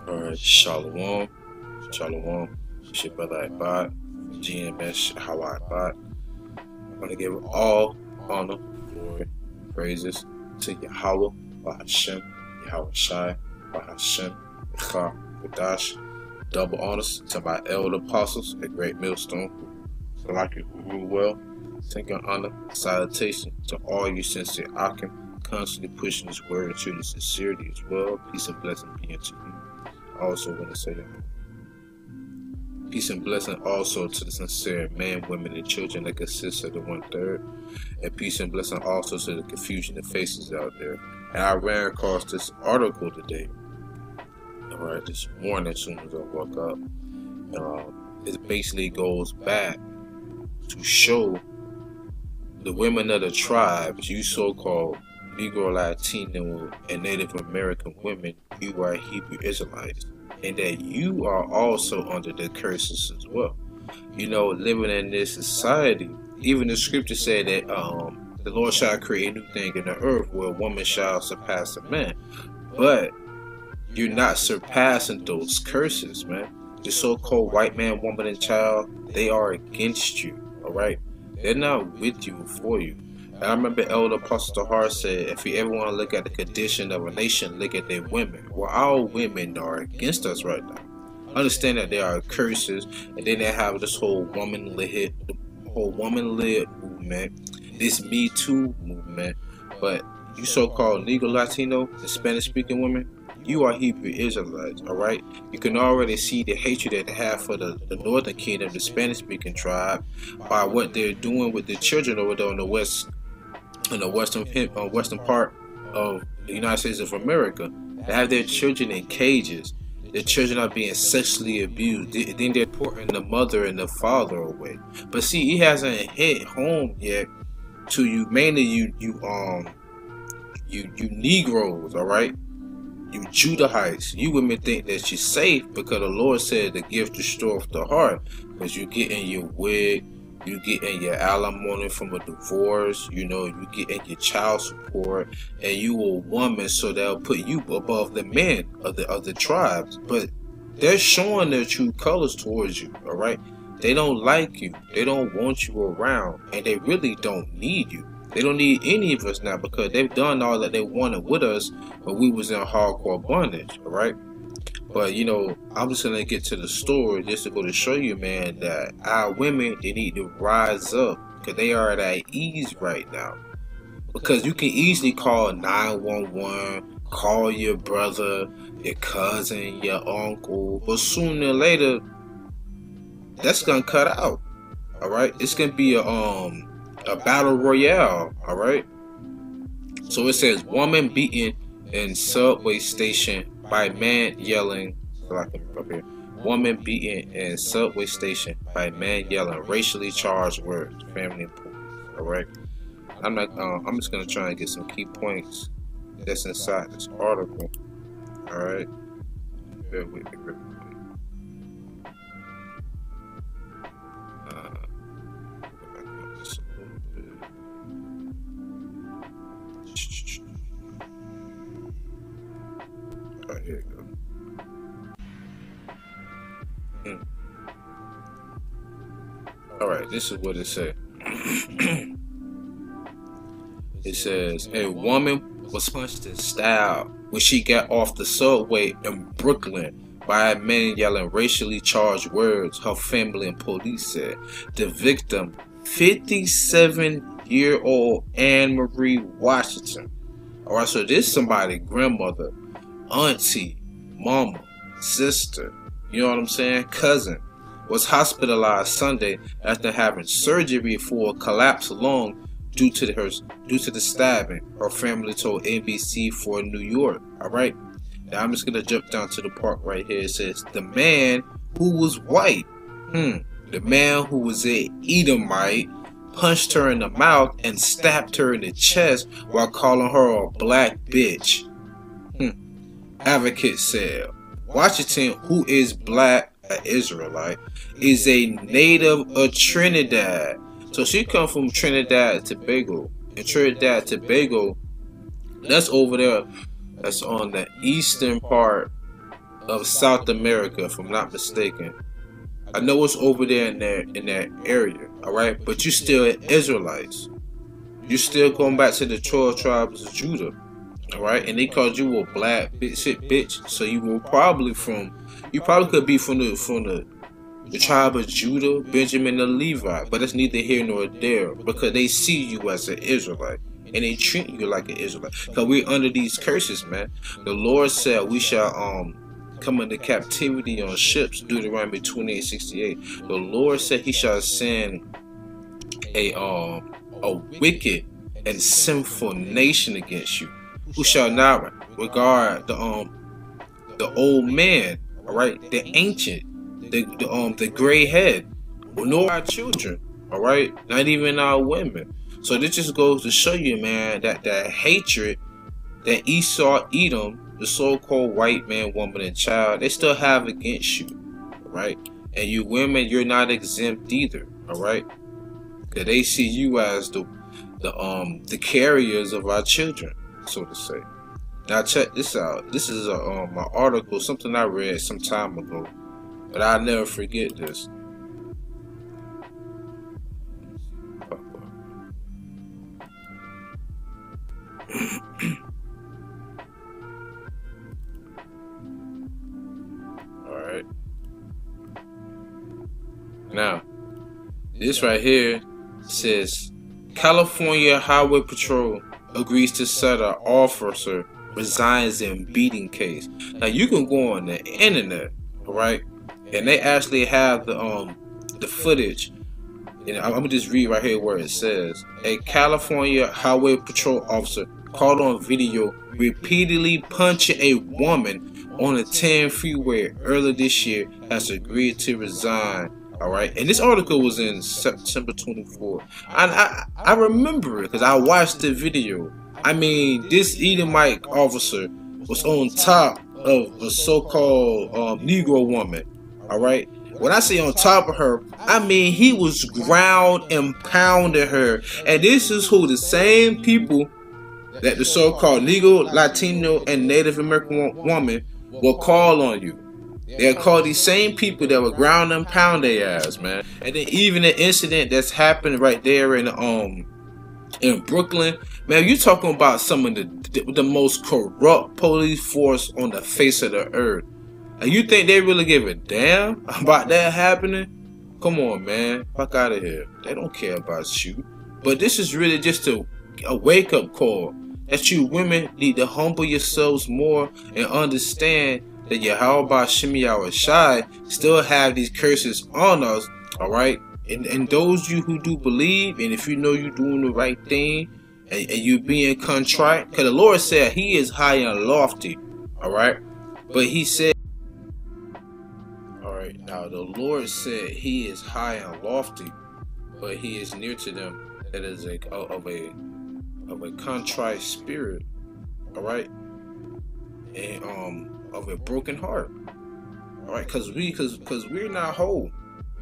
Alright, Shalom. Shalom. It's your brother AHBAD, GMS YAHAWAH. I'm going to give all honor, glory, praises to Yahawah, Bahashem, YAHAWASHI, Bahashem, Wadash. Double honors to my elder apostles at Great Millstone, Salaki who rule well. Second honor, salutation to all you sincere Akim, constantly pushing his word and shooting sincerity as well. Peace and blessing be unto you. I also want to say peace and blessing also to the sincere men, women, and children that consist of the 1/3. And peace and blessing also to the confusion of faces out there. And I ran across this article today. Alright, this morning as soon as I woke up. It basically goes back to show the women of the tribes, you so-called Negro, Latino, and Native American women, you are Hebrew Israelites, and that you are also under the curses as well. You know, living in this society, even the scripture said that the Lord shall create a new thing in the earth where a woman shall surpass a man. But you're not surpassing those curses, man. The so-called white man, woman, and child, they are against you, all right? They're not with you, for you. And I remember Elder Apostle Tahar said, if you ever want to look at the condition of a nation, look at their women. Well, our women are against us right now. Understand that there are curses, and then they have this whole woman-led movement, this Me Too movement. But you so-called Negro, Latino, and Spanish-speaking women, you are Hebrew Israelites, all right? You can already see the hatred that they have for the northern kingdom, the Spanish-speaking tribe, by what they're doing with the children over there in the western part of the United States of America. They have their children in cages. Their children are being sexually abused. Then they're putting the mother and the father away. But see, it hasn't hit home yet to you, mainly you Negroes, all right? You Judahites, you women think that you're safe because the Lord said the gift destroyeth the heart. Because you get in your wig, you get in your alimony from a divorce, you know, you get in your child support, and you a woman, so they'll put you above the men of the tribes. But they're showing their true colors towards you, all right? They don't like you, they don't want you around, and they really don't need you. They don't need any of us now because they've done all that they wanted with us when we was in hardcore bondage, all right? But, you know, I'm just going to get to the story just to go to show you, man, that our women, they need to rise up because they are at ease right now. Because you can easily call 911, call your brother, your cousin, your uncle, but sooner or later, that's going to cut out, all right? It's going to be a battle royale, all right? So it says, woman beaten in subway station by man yelling, woman beaten in subway station by man yelling racially charged words, family and police, all right? I'm just gonna try and get some key points that's inside this article, all right? Bear with me real quick. Right, here you go. Alright, this is what it said. It says, a woman was punched in style when she got off the subway in Brooklyn by a man yelling racially charged words, her family and police said. The victim, 57-year-old Anne Marie Washington. Alright, so this is somebody's grandmother, auntie, mama, sister, you know what I'm saying, cousin, was hospitalized Sunday after having surgery for a collapsed lung due to the stabbing, her family told NBC4 New York. All right, now I'm just gonna jump down to the part right here. It says the man who was white, the man who was a Edomite, punched her in the mouth and stabbed her in the chest while calling her a black bitch. Advocate said Washington, who is black, an Israelite, is a native of Trinidad. So she come from Trinidad and Tobago. And Trinidad and Tobago, that's over there. That's on the eastern part of South America, if I'm not mistaken. I know it's over there in that area, all right? But you still Israelites. You still going back to the 12 tribes of Judah, all right? And they called you a black bitch. So you were probably you probably could be from the tribe of Judah, Benjamin, and Levi. But it's neither here nor there, because they see you as an Israelite. And they treat you like an Israelite. Because we're under these curses, man. The Lord said we shall come into captivity on ships, Deuteronomy 28:68. The Lord said he shall send a wicked and sinful nation against you, who shall not regard the old man, all right, the ancient, the gray head, nor our children, all right, not even our women. So this just goes to show you, man, that the hatred that Esau, Edom, the so-called white man, woman, and child, they still have against you, all right? And you women, you're not exempt either, all right? Because they see you as the carriers of our children, so to say. Now check this out. This is my article, something I read some time ago, but I'll never forget this. Alright. Now, this right here says California Highway Patrol agrees to settle officer resigns in beating case. Now you can go on the internet, right? And they actually have the footage. And I'm gonna just read right here where it says a California Highway Patrol officer caught on video repeatedly punching a woman on the 10 freeway earlier this year has agreed to resign. All right, and this article was in September 24. I remember it because I watched the video. I mean, this Edomite officer was on top of a so-called Negro woman. All right. When I say on top of her, I mean he was ground and pounding her. And this is who the same people that the so-called Negro, Latino, and Native American woman will call on you. They'll call these same people that will ground and pound their ass, man. And then even the incident that's happened right there in Brooklyn, man, you talking about some of the most corrupt police force on the face of the earth. And you think they really give a damn about that happening? Come on, man. Fuck out of here. They don't care about you. But this is really just a wake-up call that you women need to humble yourselves more and understand that YAHAWASHI still have these curses on us, all right? And those you who do believe, and if you know you're doing the right thing, and you being contrite, because the Lord said he is high and lofty, all right? But he said, all right, now the Lord said he is high and lofty, but he is near to them that is of a contrite spirit, all right? And of a broken heart, all right? Because we're not whole,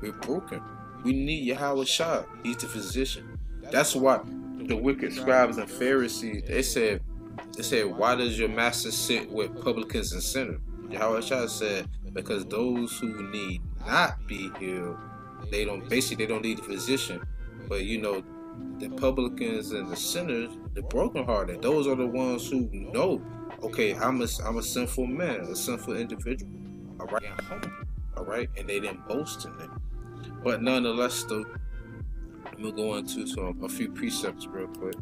we're broken. We need YAHAWASHI. He's the physician. That's why the wicked scribes and Pharisees, they said, why does your master sit with publicans and sinners? YAHAWASHI said, because those who need not be healed, they don't need the physician. But you know, the publicans and the sinners, the brokenhearted, those are the ones who know, okay, I'm a sinful man, a sinful individual, all right, all right, and they didn't boast in it. But nonetheless, though, I'm gonna go into a few precepts real quick.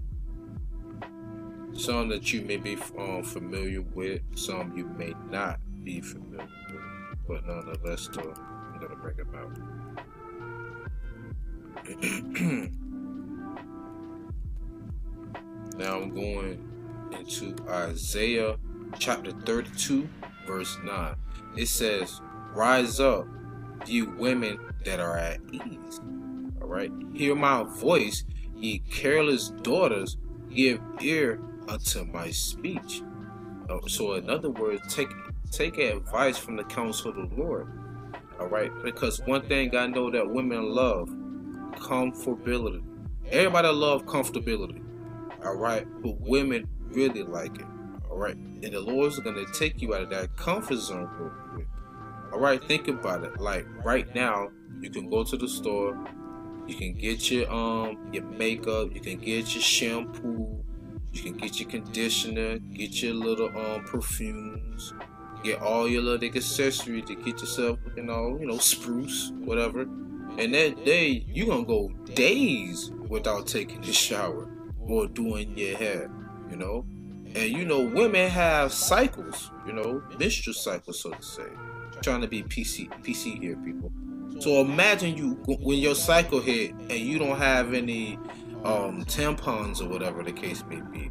Some that you may be familiar with, some you may not be familiar with. But nonetheless, though, I'm gonna bring them out. Now I'm going into Isaiah chapter 32, verse 9. It says, "Rise up, ye women that are at ease." All right, hear my voice, ye careless daughters, give ear unto my speech. So in other words, take advice from the counsel of the Lord. All right, because one thing I know that women love, comfortability. Everybody love comfortability. All right, but women really like it. All right, and the Lord's gonna take you out of that comfort zone real quick. All right, think about it. Like right now, you can go to the store, you can get your makeup, you can get your shampoo, you can get your conditioner, get your little perfumes, get all your little accessories to get yourself looking all, you know, spruce, whatever. And that day, you're gonna go days without taking a shower or doing your hair, you know. And you know, women have cycles, you know, menstrual cycles, so to say. Trying to be PC here, people. So imagine you when your cycle hit and you don't have any tampons or whatever the case may be.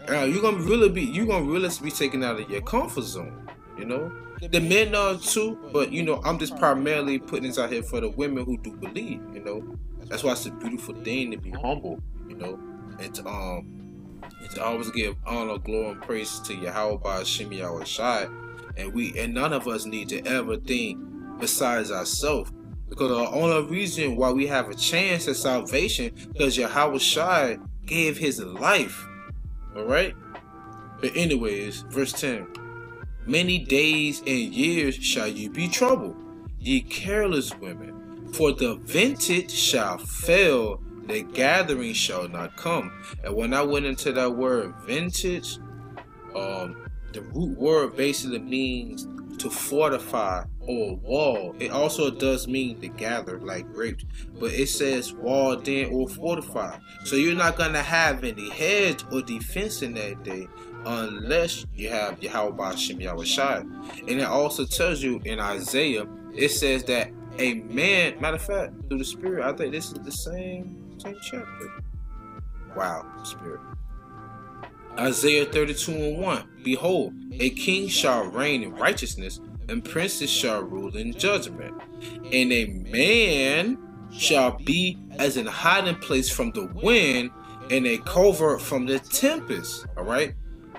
You're gonna really be taken out of your comfort zone, you know. The men are too, but you know, I'm just primarily putting this out here for the women who do believe, you know. That's why it's a beautiful thing to be humble, you know, and to always give honor, glory, and praise to YAHAWASHI. And none of us need to ever think besides ourselves, because the only reason why we have a chance at salvation because YAHAWASHI gave his life. All right. But anyways, verse 10. Many days and years shall you be troubled, ye careless women, for the vintage shall fail, the gathering shall not come. And when I went into that word vintage, the root word basically means to fortify or wall. It also does mean to gather like grapes, but it says walled in or fortified. So you're not gonna have any hedge or defense in that day unless you have YAHAWASHI. And it also tells you in Isaiah, it says that a man, matter of fact, through the Spirit, I think this is the same chapter. Wow, Spirit. Isaiah 32:1. Behold, a king shall reign in righteousness, and princes shall rule in judgment. And a man shall be as an hiding place from the wind, and a covert from the tempest. All right?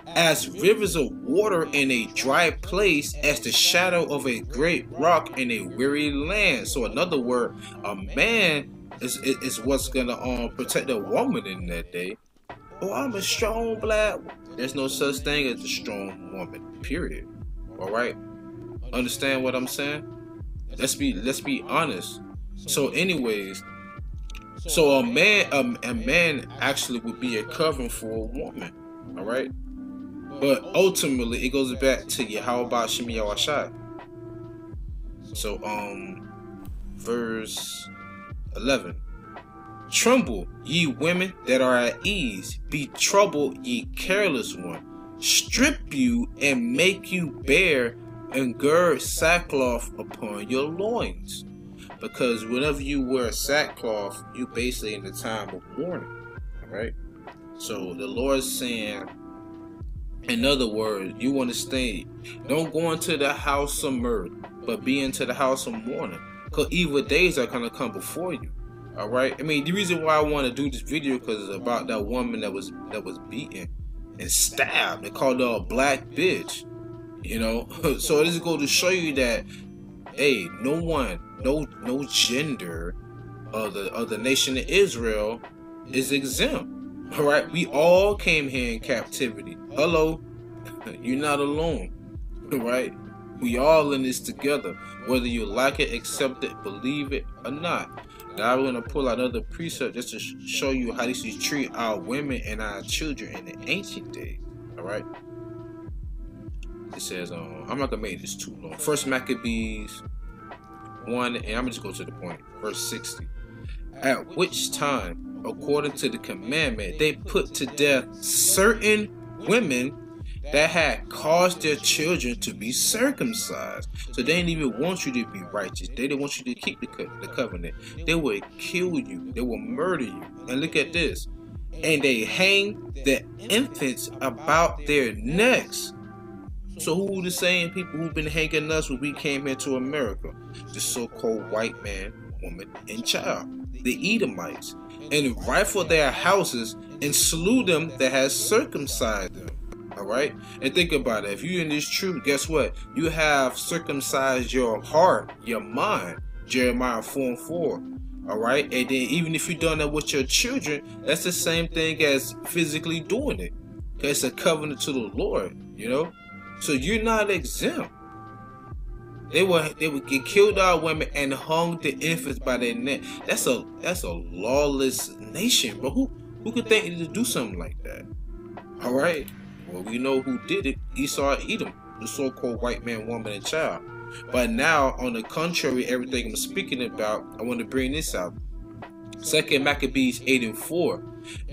As rivers of water in a dry place, as the shadow of a great rock in a weary land. So another word, a man is what's gonna protect a woman in that day. Oh, I'm a strong black. There's no such thing as a strong woman, period. All right, understand what I'm saying? Let's be honest. So anyways, so a man actually would be a covering for a woman. All right, but ultimately it goes back to YAHAWASHI. So verse 11. Tremble, ye women that are at ease, be troubled, ye careless one. Strip you and make you bare, and gird sackcloth upon your loins. Because whenever you wear sackcloth, you basically in the time of mourning. Alright? So the Lord's saying, in other words, you want to stay. Don't go into the house of mirth, but be into the house of mourning. Because evil days are going to come before you. All right. I mean, the reason why I want to do this video because it's about that woman that was beaten and stabbed. They called her a black bitch. You know. So this is going to show you that, hey, no gender of the nation of Israel is exempt. All right. We all came here in captivity. Hello. You're not alone. All right. We all in this together, whether you like it, accept it, believe it, or not. Now I'm going to pull out another precept just to show you how this is treat our women and our children in the ancient days. Alright? It says, I'm not going to make this too long. First Maccabees 1, and I'm going to just go to the point. Verse 60. At which time, according to the commandment, they put to death certain women that had caused their children to be circumcised. So they didn't even want you to be righteous. They didn't want you to keep the covenant. They would kill you. They will murder you. And look at this. And they hang the infants about their necks. So who the same people who've been hanging us when we came here to America? The so-called white man, woman, and child. The Edomites. And rifle their houses and slew them that had circumcised them. Alright? And think about it. If you're in this truth, guess what? You have circumcised your heart, your mind. Jeremiah 4:4. Alright? And then even if you're doing that with your children, that's the same thing as physically doing it. It's a covenant to the Lord, you know. So you're not exempt. They would get killed our women and hung the infants by their neck. That's a lawless nation, bro. Who could think to do something like that? All right. Well, we know who did it. Esau, Edom, the so-called white man, woman, and child. But now, on the contrary, everything I'm speaking about, I want to bring this out. 2 Maccabees 8:4.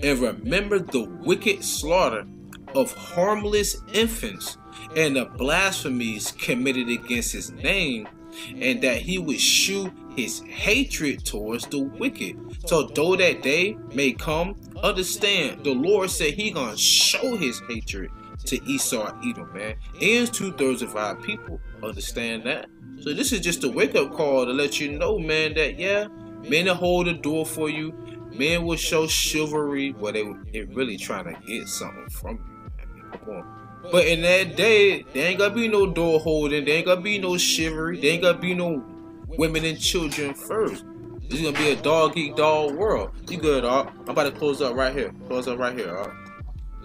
And remember the wicked slaughter of harmless infants and the blasphemies committed against his name, and that he would shew his hatred towards the wicked. So though that day may come, understand the Lord said he gonna show his hatred to Esau, Edom, man. And 2/3 of our people understand that. So this is just a wake-up call to let you know, man, that yeah, men will hold the door for you. Men will show chivalry, but they really trying to get something from you. I mean, come on. But in that day, there ain't gonna be no door holding, there ain't gonna be no chivalry, there ain't gonna be no women and children first. This is gonna be a dog-eat-dog world. You good, I'm about to close up right here. Close up right here,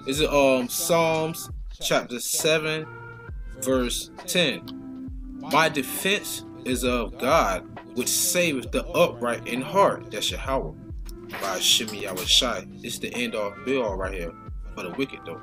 This is Psalms chapter 7, verse 10. My defense is of God, which saveth the upright in heart. That's YAHAWAH. By YAHAWASHI. It's the end all be all right here for the wicked though.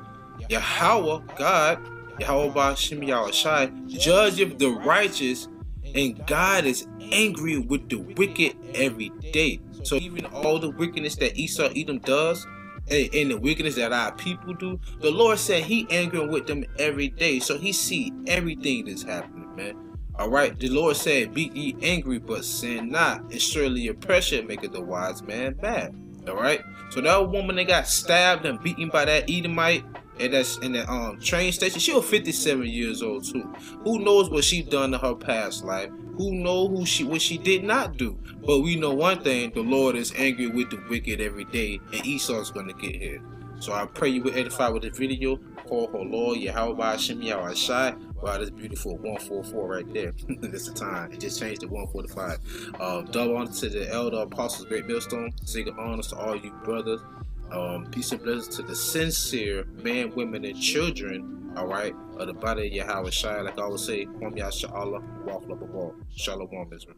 YAHAWAH, God, YAHAWAH by YAHAWASHI, judgeth the righteous, and God is angry with the wicked every day. So even all the wickedness that Esau, Edom does, and the wickedness that our people do, the Lord said he angry with them every day. So he see everything that's happening, man. All right, the Lord said, be ye angry, but sin not, and surely your pressure maketh the wise man mad. All right, so that woman that got stabbed and beaten by that Edomite, and that's in the train station, she was 57 years old too. Who knows what she done in her past life? Who knows what she did not do? But we know one thing: the Lord is angry with the wicked every day, and Esau's gonna get here. So I pray you were edified with this video. Call HALAL, YAHAWAH by YAHAWASHI. Wow, that's beautiful. 144 right there. That's the time. It just changed to 145. Double honor to the elder apostles, great millstone. Sacred honors to all you brothers. Peace and blessings to the sincere men, women, and children. All right, of the body of YAHAWASHI. Like I always say, Kwam Yah Sha'Allah, walk like a ball. Shalom, Israel.